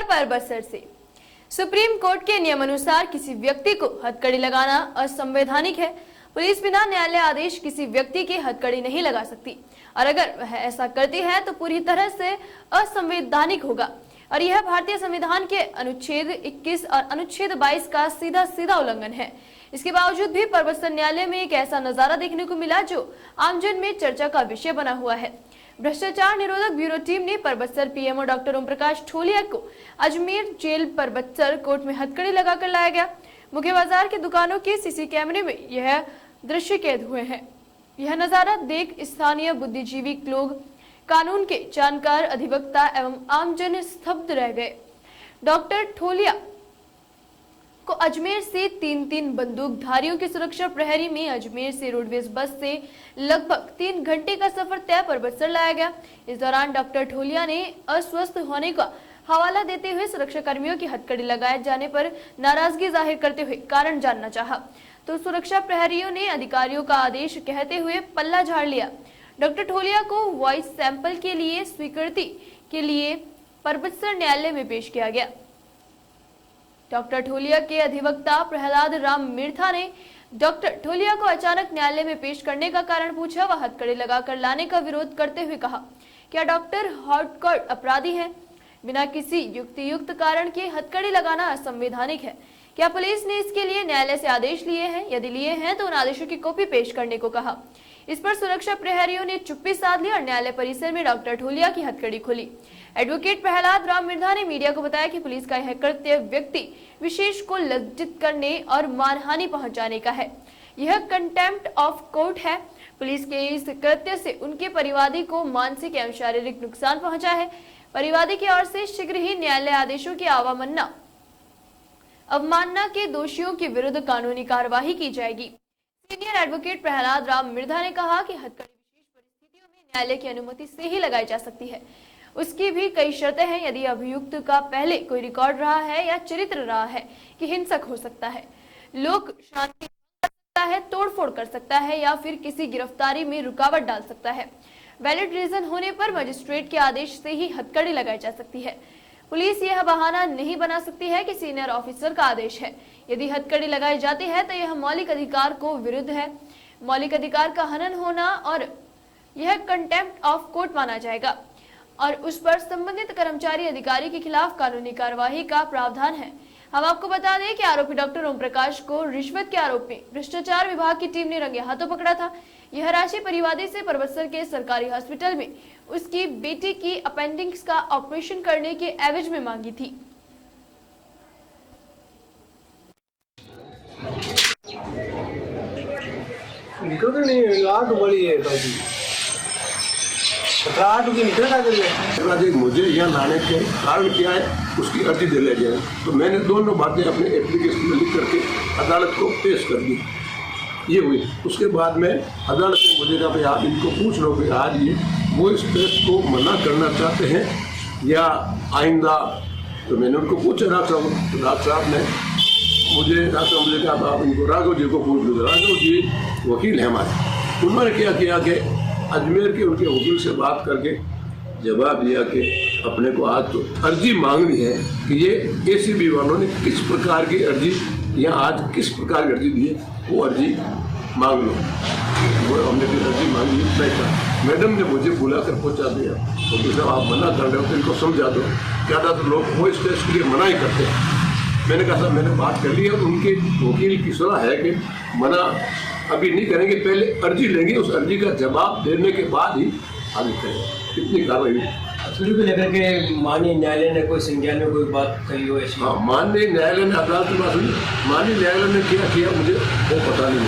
परबसर से। Supreme court के नियमानुसार किसी व्यक्ति को हथकड़ी लगाना असंवैधानिक है। पुलिस बिना न्यायालय आदेश किसी व्यक्ति की हथकड़ी नहीं लगा सकती और अगर वह ऐसा करती है तो पूरी तरह से असंवैधानिक होगा और यह भारतीय संविधान के अनुच्छेद 21 और अनुच्छेद 22 का सीधा उल्लंघन है। इसके बावजूद भी परबसर न्यायालय में एक ऐसा नजारा देखने को मिला जो आमजन में चर्चा का विषय बना हुआ है। भ्रष्टाचार निरोधक ब्यूरो टीम ने परबसर पीएमओ डॉक्टर ओम प्रकाश ठोलिया को अजमेर जेल परबसर कोर्ट में हथकड़ी लगाकर लाया गया। मुख्य बाजार की दुकानों के सीसी कैमरे में यह दृश्य कैद हुए हैं। यह नजारा देख स्थानीय बुद्धिजीवी लोग, कानून के जानकार, अधिवक्ता एवं आमजन स्तब्ध रह गए। डॉक्टर ठोलिया को अजमेर से तीन बंदूकधारियों की सुरक्षा प्रहरी में अजमेर से रोडवेज बस से लगभग 3 घंटे का सफर तय परबसर लाया गया। इस दौरान डॉक्टर ठोलिया ने अस्वस्थ होने का हवाला देते हुए सुरक्षा कर्मियों की हथकड़ी लगाए जाने पर नाराजगी जाहिर करते हुए कारण जानना चाहा तो सुरक्षा प्रहरियों ने अधिकारियों का आदेश कहते हुए पल्ला झाड़ लिया। डॉक्टर ठोलिया को वॉइस सैंपल के लिए स्वीकृति के लिए परबसर न्यायालय में पेश किया गया। डॉक्टर ठोलिया के अधिवक्ता प्रहलाद राम मिर्था ने डॉक्टर ठोलिया को अचानक न्यायालय में पेश करने का कारण पूछा। वह हथकड़ी लगाकर लाने का विरोध करते हुए कहा, क्या डॉक्टर हार्डकोर अपराधी हैं? बिना किसी युक्तियुक्त कारण के हथकड़ी लगाना असंवैधानिक है। क्या पुलिस ने इसके लिए न्यायालय से आदेश लिए हैं? यदि लिए हैं तो उन आदेशों की कॉपी पेश करने को कहा। इस पर सुरक्षा प्रहरियों ने चुप्पी साध ली और न्यायालय परिसर में डॉक्टर ठोलिया की हथकड़ी खोली। एडवोकेट प्रहलाद राम मिर्धा ने मीडिया को बताया कि पुलिस का यह कृत्य व्यक्ति विशेष को लज्जित करने और मानहानि पहुंचाने का है। यह कंटेम्प्ट ऑफ कोर्ट है। पुलिस के इस कृत्य से उनके परिवादी को मानसिक एवं शारीरिक नुकसान पहुंचा है। परिवादी की ओर से शीघ्र ही न्यायालय आदेशों की अवमानना के दोषियों के विरुद्ध कानूनी कार्यवाही की जाएगी। सीनियर एडवोकेट प्रहलाद राम मिर्धा ने कहा कि हथकड़ी विशेष परिस्थितियों में न्यायालय की अनुमति से ही लगाई जा सकती है। उसकी भी कई शर्तें हैं। यदि अभियुक्त का पहले कोई रिकॉर्ड रहा है या चरित्र रहा है कि हिंसक हो सकता है, लोक शांति कर सकता है, तोड़फोड़ कर सकता है या फिर किसी गिरफ्तारी में रुकावट डाल सकता है। वैलिड रीजन होने पर मजिस्ट्रेट के आदेश से ही हथकड़ी लगाई जा सकती है। पुलिस यह बहाना नहीं बना सकती है कि सीनियर ऑफिसर का आदेश है। यदि हथकड़ी लगाई जाती है तो यह मौलिक अधिकार को विरुद्ध है। मौलिक अधिकार का हनन होना और यह कंटेम्प्ट ऑफ कोर्ट माना जाएगा और उस पर संबंधित कर्मचारी अधिकारी के खिलाफ कानूनी कार्यवाही का प्रावधान है। हम आपको बता दें कि आरोपी डॉक्टर ओम प्रकाश को रिश्वत के आरोप में भ्रष्टाचार विभाग की टीम ने रंगे हाथों पकड़ा था। यह राशि परिवादी से परबसर के सरकारी हॉस्पिटल में उसकी बेटी की अपेंडिक्स का ऑपरेशन करने के एवज में मांगी थी। मुझे यहाँ लाने के कारण क्या है उसकी अर्जी दे ले जाए, तो मैंने दोनों बातें अपने एप्लीकेशन में लिख करके अदालत को पेश कर दी। ये हुई। उसके बाद में अदालत ने मुझे कहा भाई आप इनको पूछ लो कि आज ये वो इस टेस्ट को मना करना चाहते हैं या आइंदा। तो मैंने उनको पूछा डॉक्टर साहब ने मुझे कहा आप इनको राघव जी को पूछ लो। राघव जी वकील हैं हमारे। उन्होंने क्या किया कि अजमेर के उनके वकील से बात करके जवाब दिया कि अपने को आज तो अर्जी मांगनी है कि ये एसीबी वालों ने किस प्रकार की अर्जी या आज किस प्रकार की अर्जी दी है, वो अर्जी मांग लो। वो हमने फिर अर्जी मांगी। मैडम ने मुझे बुला कर पहुँचा दिया। तो साहब आप मना कर रहे हो तो इनको समझा दो। ज़्यादातर लोग वॉइस टेस्ट के लिए मना ही करते हैं। मैंने कहा साहब मैंने बात कर ली है। उनके वकील की सलाह है कि मना अभी नहीं करेंगे, पहले अर्जी लेंगे, उस अर्जी का जवाब देने के बाद ही आगे करेंगे। इतनी कार्रवाई शुरू को लेकर के माननीय न्यायालय ने कोई संज्ञान में कोई बात कही हो ऐसी? हाँ, माननीय न्यायालय ने अदालत की बात सुनी। माननीय न्यायालय ने क्या किया मुझे वो पता नहीं।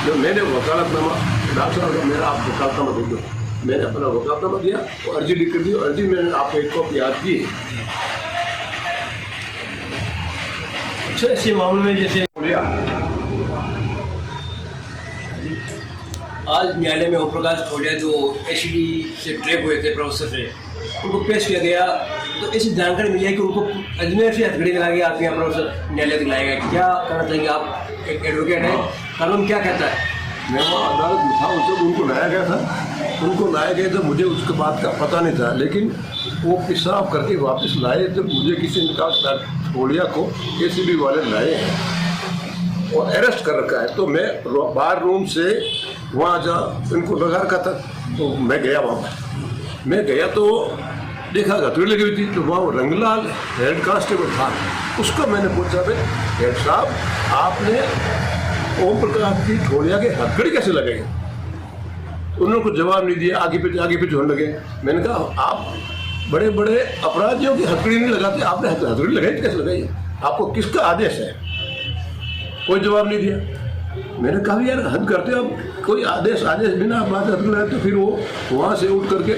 जो मैंने वकालतनामा डॉक्टर साहब मेरा आप वकालतनामा दे दो, मैंने अपना वकालतनामा दिया, वो अर्जी लिख कर दी। अर्जी मैंने आपको एक कॉपी याद की। अच्छा, ऐसे मामले में जैसे आज न्यायालय में ओम प्रकाश ठोलिया जो एसीडी से ट्रैप हुए थे प्रोफेसर से, उनको पेश किया गया, तो ऐसी जानकारी मिली है कि उनको अजमेर से हथकड़ी लगा के आप यहाँ प्रोफेसर न्यायालय दिलाया गया। क्या कहना चाहेंगे आप? एक एडवोकेट है, कानून क्या कहता है? मैं वो अदालत में था, उस वक्त उनको लाया गया था। उनको लाए गए तो मुझे उसके बाद का पता नहीं था, लेकिन वो पेशाब करके वापस लाए जब मुझे किसी ने कहा ठोड़िया को एसीबी वाले लाए हैं और अरेस्ट कर रखा है, तो मैं बार रूम से वहाँ जहाँ इनको लगा रखा था तो मैं गया वहाँ पर। मैं गया तो देखा हथकड़ी लगी हुई थी, तो वहाँ वो रंगलाल हेड कांस्टेबल था, उसको मैंने पूछा भाई हेड साहब आपने ओम प्रकाश की ठोड़िया के हथकड़ी कैसे लगाई? उन्होंने कुछ जवाब नहीं दिया, आगे पीछे होने लगे। मैंने कहा आप बड़े बड़े अपराधियों की हथकड़ी नहीं लगाते, आपने हथकड़ी लगाई कैसे लगाई? आपको किसका आदेश है? कोई जवाब नहीं दिया। मैंने कहा यार हद करते हो आप, कोई आदेश बिना बात हथकड़ी लगाए। तो फिर वो वहाँ से उठ करके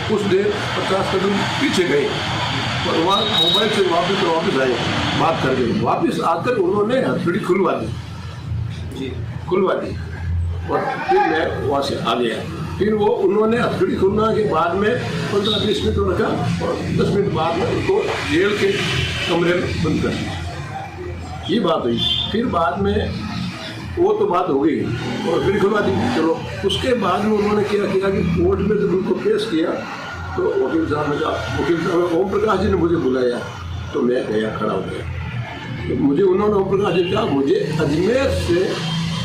कुछ देर 50 कदम पीछे गए और वहाँ मोबाइल से वापस आए, बात कर गए। वापस आकर उन्होंने हथकड़ी खुलवा दी और फिर मैं वहाँ से आ गया। फिर वो उन्होंने हथकड़ी खुलने के बाद में 15-20 मिनट रखा और 10 मिनट बाद में उनको जेल के कमरे में बंद कर दिया। ये बात हुई। फिर बाद में वो तो बात हो गई और फिर खुलवा दी। चलो उसके बाद में उन्होंने क्या किया कि कोर्ट में जब उनको पेश किया तो वकील साहब ने कहा, वकील साहब ओम प्रकाश जी ने मुझे बुलाया तो मैं गया, खड़ा हो गया। तो मुझे उन्होंने ओम प्रकाश जी कहा मुझे अजमेर से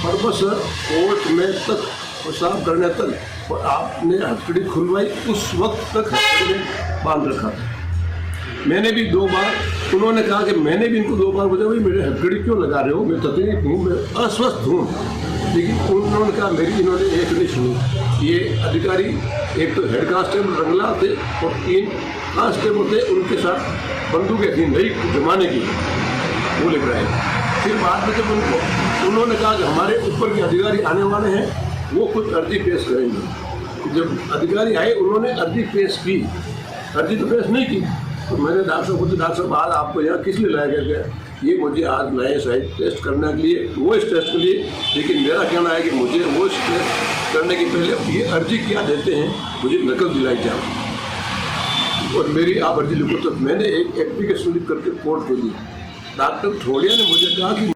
परबसर कोर्ट में तक पेशाब करने तक और आपने हथकड़ी खुलवाई, उस वक्त तक हथकड़ी में बांध रखा था। मैंने भी 2 बार, उन्होंने कहा कि मैंने भी इनको 2 बार पूछा भाई मेरे हथकड़ी क्यों लगा रहे हो, मैं तकलीफ हूँ, मैं अस्वस्थ हूँ, लेकिन उन्होंने कहा मेरी इन्होंने एक नहीं सुनी। ये अधिकारी एक तो हेड कांस्टेबल रंगलाल थे और 3 कांस्टेबल थे, उनके साथ बंदूकें थी नई जमाने की, वो लिख रहे हैं। फिर बाद में जब उन्होंने कहा कि हमारे ऊपर के अधिकारी आने वाले हैं, वो कुछ अर्जी पेश करेंगे। जब अधिकारी आए उन्होंने अर्जी पेश की, अर्जी तो पेश नहीं की। तो मैंने डॉक्टर साहब को, डॉक्टर साहब आज आपको यहाँ किस लिए लाया गया? ये मुझे आज लाए शायद टेस्ट करने के लिए, वो इस टेस्ट के लिए, लेकिन मेरा कहना है कि मुझे वो इस टेस्ट करने के पहले ये अर्जी क्या देते हैं मुझे नकल दिलाई जाए और मेरी आप अर्जी लिखो। तो मैंने एक एप्लीकेशन लिख करके कोर्ट को दी। डॉक्टर ठोड़िया ने मुझे कहा कि